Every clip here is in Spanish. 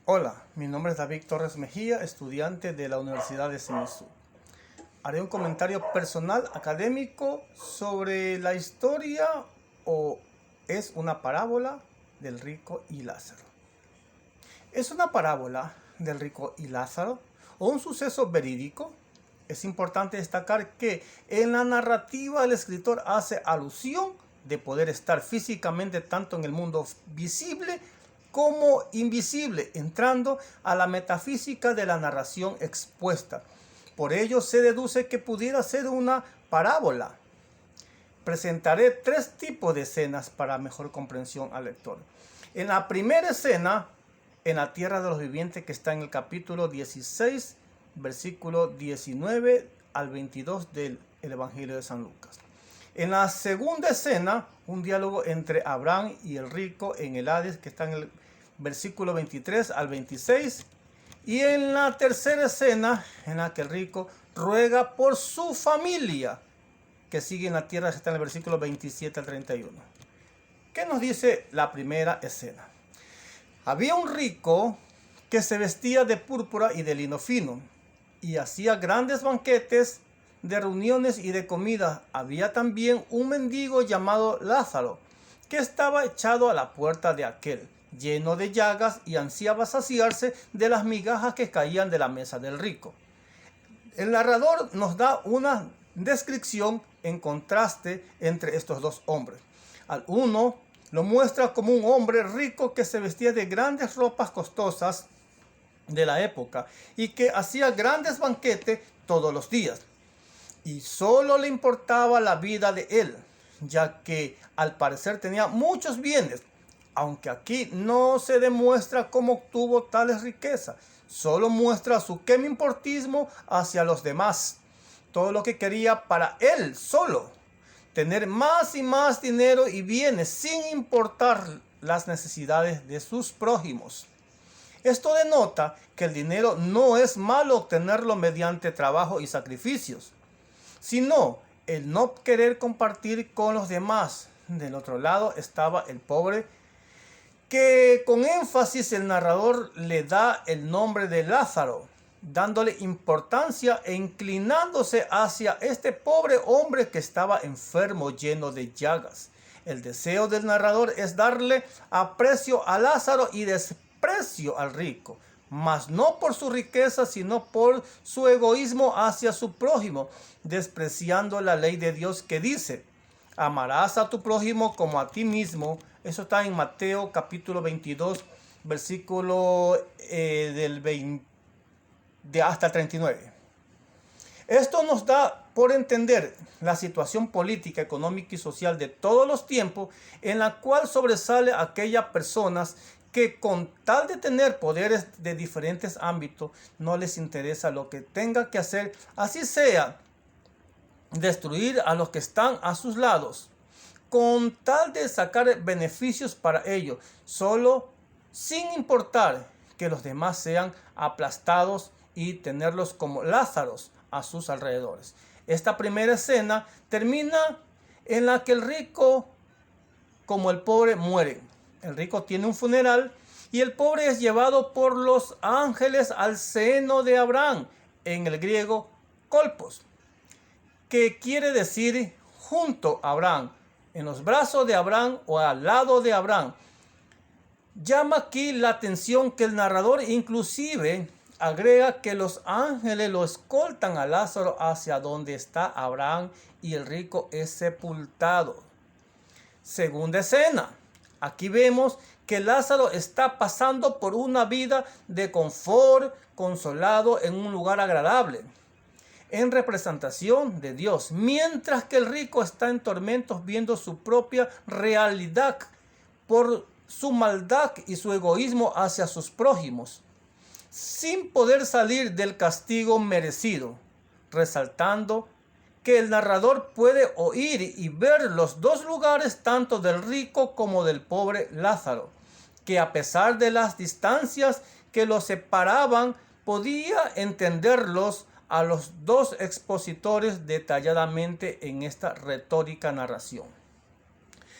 Hola, mi nombre es David Torres Mejía, estudiante de la Universidad de SMSU. Haré un comentario personal académico sobre la historia o es una parábola del rico y Lázaro. ¿Es una parábola del rico y Lázaro o un suceso verídico? Es importante destacar que en la narrativa el escritor hace alusión de poder estar físicamente tanto en el mundo visible como invisible, entrando a la metafísica de la narración expuesta. Por ello se deduce que pudiera ser una parábola. Presentaré tres tipos de escenas para mejor comprensión al lector. En la primera escena, en la tierra de los vivientes, que está en el capítulo 16, versículo 19 al 22 del Evangelio de San Lucas. En la segunda escena, un diálogo entre Abraham y el rico en el Hades, que está en el versículo 23 al 26. Y en la tercera escena, en la que el rico ruega por su familia, que sigue en la tierra, que está en el versículo 27 al 31. ¿Qué nos dice la primera escena? Había un rico que se vestía de púrpura y de lino fino, y hacía grandes banquetes de reuniones y de comida. Había también un mendigo llamado Lázaro, que estaba echado a la puerta de aquel, lleno de llagas, y ansiaba saciarse de las migajas que caían de la mesa del rico. El narrador nos da una descripción en contraste entre estos dos hombres. Al uno lo muestra como un hombre rico que se vestía de grandes ropas costosas de la época y que hacía grandes banquetes todos los días. Y solo le importaba la vida de él, ya que al parecer tenía muchos bienes, aunque aquí no se demuestra cómo obtuvo tales riquezas. Solo muestra su quemimportismo hacia los demás. Todo lo que quería para él solo. Tener más y más dinero y bienes sin importar las necesidades de sus prójimos. Esto denota que el dinero no es malo obtenerlo mediante trabajo y sacrificios, sino el no querer compartir con los demás. Del otro lado estaba el pobre, que con énfasis el narrador le da el nombre de Lázaro, dándole importancia e inclinándose hacia este pobre hombre que estaba enfermo, lleno de llagas. El deseo del narrador es darle aprecio a Lázaro y desprecio al rico, mas no por su riqueza, sino por su egoísmo hacia su prójimo, despreciando la ley de Dios que dice: amarás a tu prójimo como a ti mismo. Eso está en Mateo capítulo 22, versículo del 20 hasta el 39. Esto nos da por entender la situación política, económica y social de todos los tiempos, en la cual sobresale aquellas personas que con tal de tener poderes de diferentes ámbitos, no les interesa lo que tenga que hacer, así sea destruir a los que están a sus lados, con tal de sacar beneficios para ellos, solo sin importar que los demás sean aplastados y tenerlos como Lázaros a sus alrededores. Esta primera escena termina en la que el rico como el pobre mueren. El rico tiene un funeral y el pobre es llevado por los ángeles al seno de Abraham, en el griego kolpos, que quiere decir junto a Abraham, en los brazos de Abraham o al lado de Abraham. Llama aquí la atención que el narrador inclusive agrega que los ángeles lo escoltan a Lázaro hacia donde está Abraham y el rico es sepultado. Segunda escena. Aquí vemos que Lázaro está pasando por una vida de confort, consolado en un lugar agradable, en representación de Dios, mientras que el rico está en tormentos viendo su propia realidad por su maldad y su egoísmo hacia sus prójimos, sin poder salir del castigo merecido, resaltando que el narrador puede oír y ver los dos lugares, tanto del rico como del pobre Lázaro, que a pesar de las distancias que los separaban, podía entenderlos a los dos expositores detalladamente en esta retórica narración.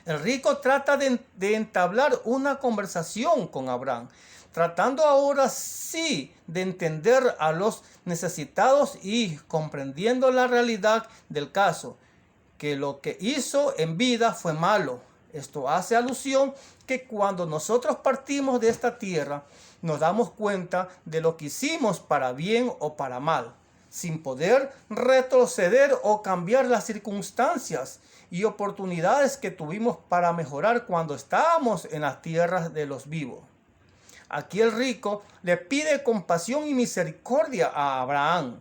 El rico trata de entablar una conversación con Abraham, tratando ahora sí de entender a los necesitados y comprendiendo la realidad del caso, que lo que hizo en vida fue malo. Esto hace alusión que cuando nosotros partimos de esta tierra, nos damos cuenta de lo que hicimos para bien o para mal, sin poder retroceder o cambiar las circunstancias y oportunidades que tuvimos para mejorar cuando estábamos en las tierras de los vivos. Aquí el rico le pide compasión y misericordia a Abraham,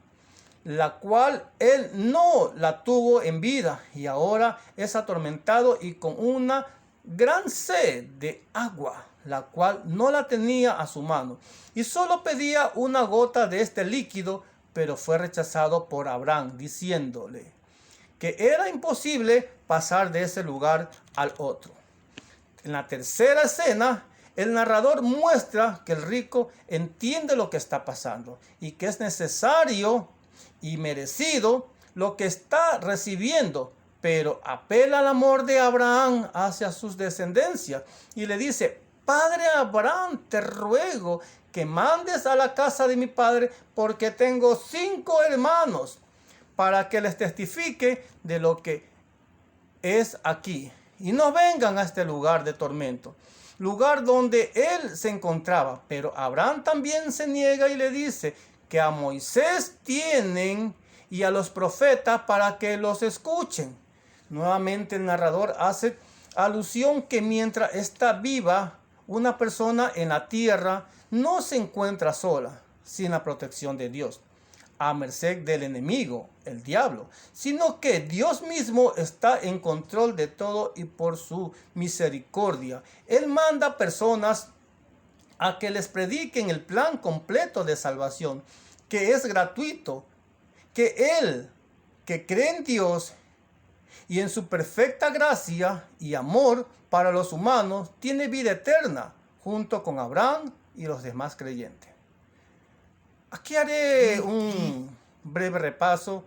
la cual él no la tuvo en vida y ahora es atormentado y con una gran sed de agua, la cual no la tenía a su mano, y solo pedía una gota de este líquido, pero fue rechazado por Abraham, diciéndole que era imposible pasar de ese lugar al otro. En la tercera escena, el narrador muestra que el rico entiende lo que está pasando y que es necesario y merecido lo que está recibiendo, pero apela al amor de Abraham hacia sus descendencias y le dice: Padre Abraham, te ruego que mandes a la casa de mi padre, porque tengo 5 hermanos, para que les testifique de lo que es aquí, y no vengan a este lugar de tormento, lugar donde él se encontraba. Pero Abraham también se niega y le dice que a Moisés tienen y a los profetas para que los escuchen. Nuevamente el narrador hace alusión que mientras está viva una persona en la tierra, no se encuentra sola, sin la protección de Dios, a merced del enemigo, el diablo, sino que Dios mismo está en control de todo y por su misericordia Él manda personas a que les prediquen el plan completo de salvación, que es gratuito, que él, que cree en Dios y en su perfecta gracia y amor para los humanos, tiene vida eterna, junto con Abraham y los demás creyentes. Aquí haré un breve repaso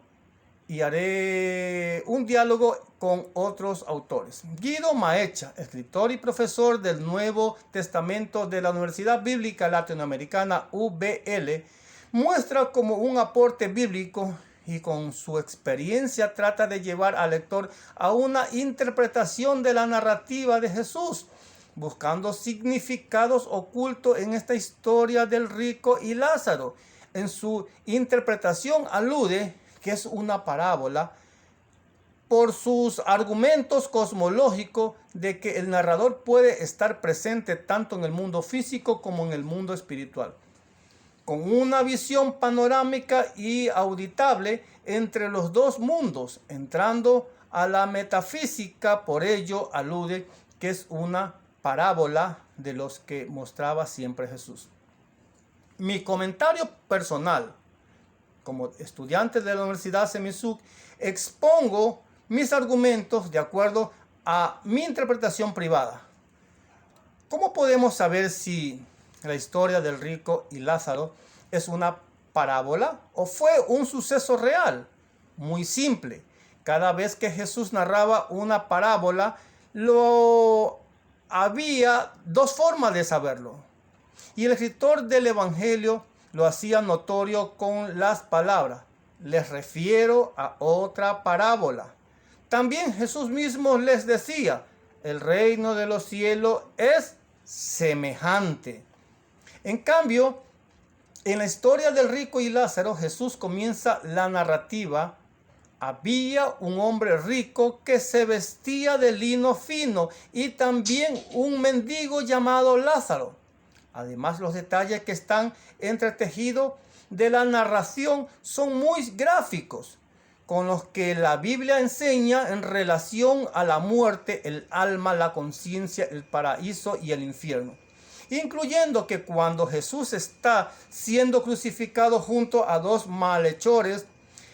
y haré un diálogo con otros autores. Guido Maecha, escritor y profesor del Nuevo Testamento de la Universidad Bíblica Latinoamericana UBL, muestra como un aporte bíblico y con su experiencia trata de llevar al lector a una interpretación de la narrativa de Jesús, buscando significados ocultos en esta historia del rico y Lázaro. En su interpretación alude que es una parábola por sus argumentos cosmológicos de que el narrador puede estar presente tanto en el mundo físico como en el mundo espiritual, con una visión panorámica y auditable entre los dos mundos, entrando a la metafísica. Por ello alude que es una parábola de los que mostraba siempre Jesús. Mi comentario personal, como estudiante de la Universidad Semisuc, expongo mis argumentos de acuerdo a mi interpretación privada. ¿Cómo podemos saber si la historia del rico y Lázaro es una parábola o fue un suceso real? Muy simple. Cada vez que Jesús narraba una parábola, había dos formas de saberlo. Y el escritor del Evangelio lo hacía notorio con las palabras: les refiero a otra parábola. También Jesús mismo les decía: el reino de los cielos es semejante. En cambio, en la historia del rico y Lázaro, Jesús comienza la narrativa: había un hombre rico que se vestía de lino fino y también un mendigo llamado Lázaro. Además, los detalles que están entretejidos de la narración son muy gráficos, con los que la Biblia enseña en relación a la muerte, el alma, la conciencia, el paraíso y el infierno, incluyendo que cuando Jesús está siendo crucificado junto a dos malhechores,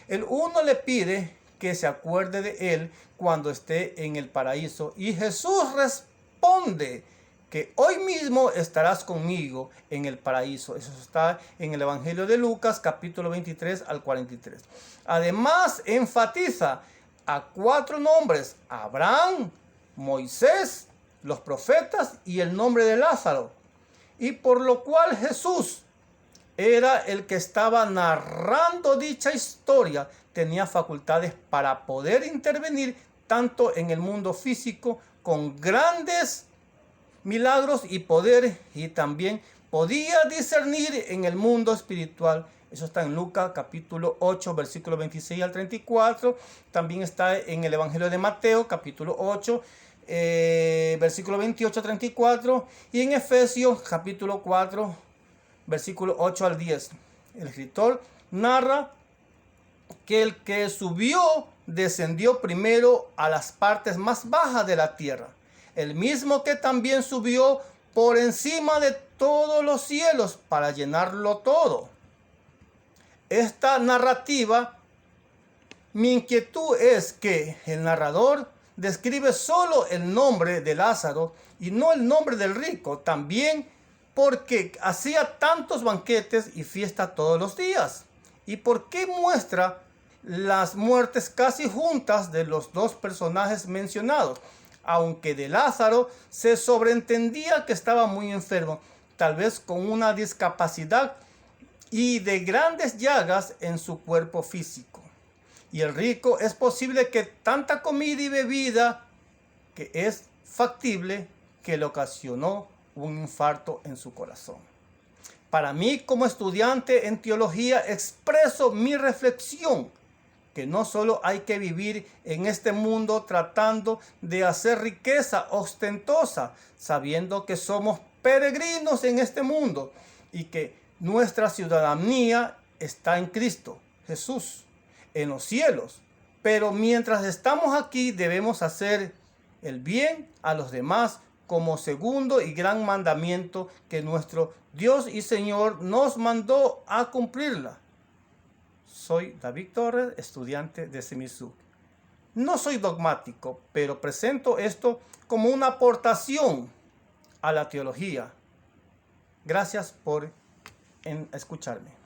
el uno le pide que se acuerde de él cuando esté en el paraíso, y Jesús responde que hoy mismo estarás conmigo en el paraíso. Eso está en el Evangelio de Lucas, capítulo 23 al 43. Además, enfatiza a 4 nombres: Abraham, Moisés, los profetas y el nombre de Lázaro. y por lo cual Jesús era el que estaba narrando dicha historia, tenía facultades para poder intervenir tanto en el mundo físico con grandes milagros y poderes, y también podía discernir en el mundo espiritual. Eso está en Lucas capítulo 8, versículo 26 al 34. También está en el Evangelio de Mateo capítulo 8, versículo 28 al 34. Y en Efesios capítulo 4, versículo 8 al 10. El escritor narra que el que subió descendió primero a las partes más bajas de la tierra, el mismo que también subió por encima de todos los cielos para llenarlo todo. Esta narrativa, mi inquietud es que el narrador describe solo el nombre de Lázaro y no el nombre del rico, también porque hacía tantos banquetes y fiestas todos los días. ¿Y por qué muestra las muertes casi juntas de los dos personajes mencionados? Aunque de Lázaro se sobreentendía que estaba muy enfermo, tal vez con una discapacidad y de grandes llagas en su cuerpo físico. Y el rico, es posible que tanta comida y bebida que es factible que le ocasionó un infarto en su corazón. Para mí, como estudiante en teología, expreso mi reflexión que no solo hay que vivir en este mundo tratando de hacer riqueza ostentosa, sabiendo que somos peregrinos en este mundo y que nuestra ciudadanía está en Cristo Jesús, en los cielos. Pero mientras estamos aquí debemos hacer el bien a los demás como segundo y gran mandamiento que nuestro Dios y Señor nos mandó a cumplirla. Soy David Torres, estudiante de SEMISUC. No soy dogmático, pero presento esto como una aportación a la teología. Gracias por escucharme.